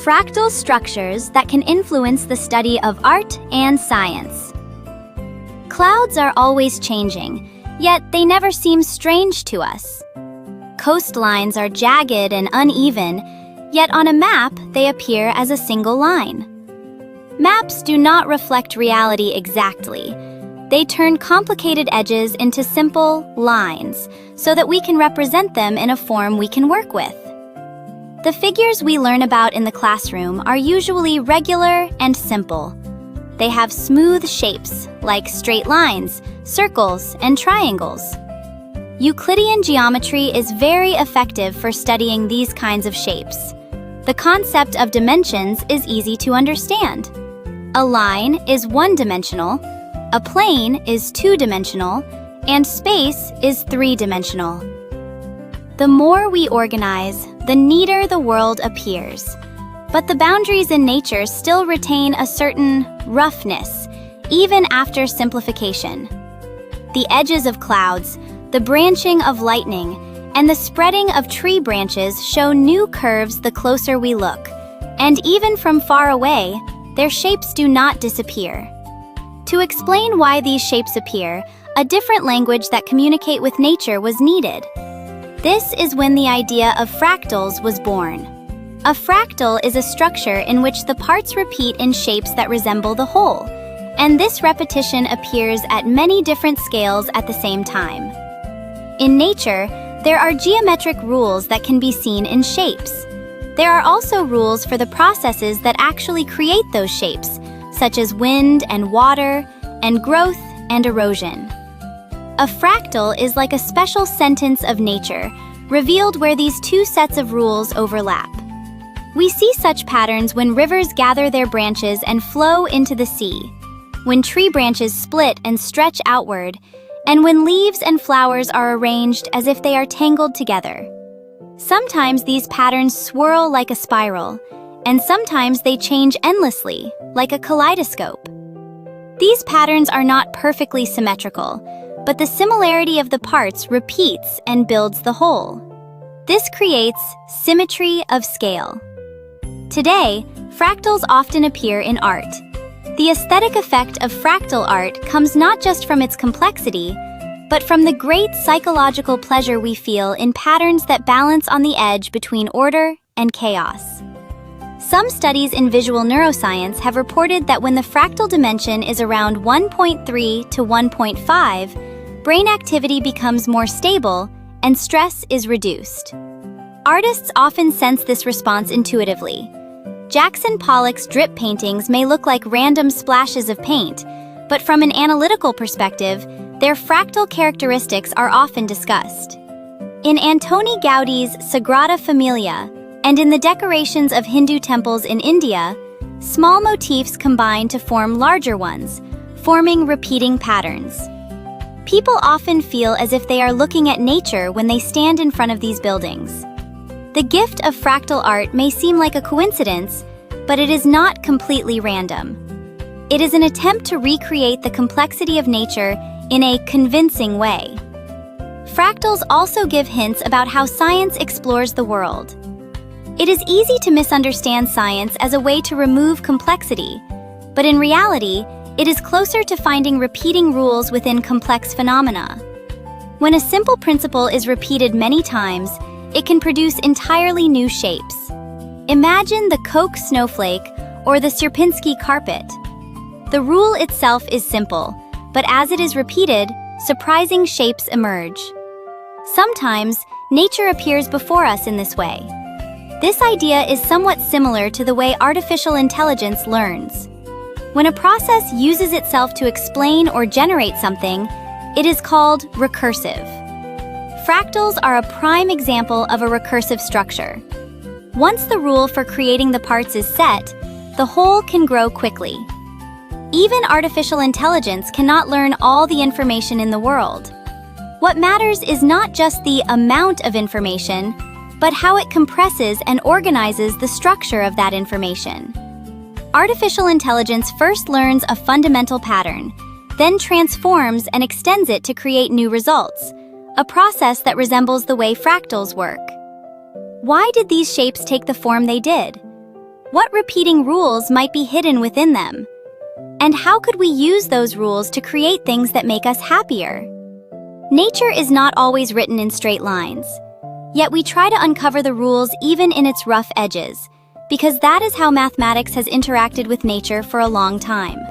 fractal structures that can influence the study of art and science. Clouds are always changing, yet they never seem strange to us. Coastlines are jagged and uneven, yet on a map they appear as a single line. Maps do not reflect reality exactly. They turn complicated edges into simple lines so that we can represent them in a form we can work with. The figures we learn about in the classroom are usually regular and simple. They have smooth shapes like straight lines, circles, and triangles. Euclidean geometry is very effective for studying these kinds of shapes. The concept of dimensions is easy to understand. A line is one-dimensional, a plane is two-dimensional, and space is three-dimensional. The more we organize, the neater the world appears. But the boundaries in nature still retain a certain roughness, even after simplification. The edges of clouds, the branching of lightning, and the spreading of tree branches show new curves the closer we look, and even from far away, their shapes do not disappear. To explain why these shapes appear, a different language that communicates with nature was needed. This is when the idea of fractals was born. A fractal is a structure in which the parts repeat in shapes that resemble the whole, and this repetition appears at many different scales at the same time. In nature, there are geometric rules that can be seen in shapes. There are also rules for the processes that actually create those shapes, such as wind and water, and growth and erosion. A fractal is like a special sentence of nature, revealed where these two sets of rules overlap. We see such patterns when rivers gather their branches and flow into the sea, when tree branches split and stretch outward, and when leaves and flowers are arranged as if they are tangled together. Sometimes these patterns swirl like a spiral, and sometimes they change endlessly, like a kaleidoscope. These patterns are not perfectly symmetrical, but the similarity of the parts repeats and builds the whole. This creates symmetry of scale. Today, fractals often appear in art. The aesthetic effect of fractal art comes not just from its complexity, but from the great psychological pleasure we feel in patterns that balance on the edge between order and chaos. Some studies in visual neuroscience have reported that when the fractal dimension is around 1.3 to 1.5, brain activity becomes more stable and stress is reduced. Artists often sense this response intuitively. Jackson Pollock's drip paintings may look like random splashes of paint, but from an analytical perspective, their fractal characteristics are often discussed. In Antoni Gaudi's Sagrada Familia, and in the decorations of Hindu temples in India, small motifs combine to form larger ones, forming repeating patterns. People often feel as if they are looking at nature when they stand in front of these buildings. The gift of fractal art may seem like a coincidence, but it is not completely random. It is an attempt to recreate the complexity of nature in a convincing way. Fractals also give hints about how science explores the world. It is easy to misunderstand science as a way to remove complexity, but in reality, it is closer to finding repeating rules within complex phenomena. When a simple principle is repeated many times, it can produce entirely new shapes. Imagine the Koch snowflake or the Sierpinski carpet. The rule itself is simple, but as it is repeated, surprising shapes emerge. Sometimes, nature appears before us in this way. This idea is somewhat similar to the way artificial intelligence learns. When a process uses itself to explain or generate something, it is called recursive. Fractals are a prime example of a recursive structure. Once the rule for creating the parts is set, the whole can grow quickly. Even artificial intelligence cannot learn all the information in the world. What matters is not just the amount of information, but how it compresses and organizes the structure of that information. Artificial intelligence first learns a fundamental pattern, then transforms and extends it to create new results, a process that resembles the way fractals work. Why did these shapes take the form they did? What repeating rules might be hidden within them? And how could we use those rules to create things that make us happier? Nature is not always written in straight lines. Yet we try to uncover the rules even in its rough edges, because that is how mathematics has interacted with nature for a long time.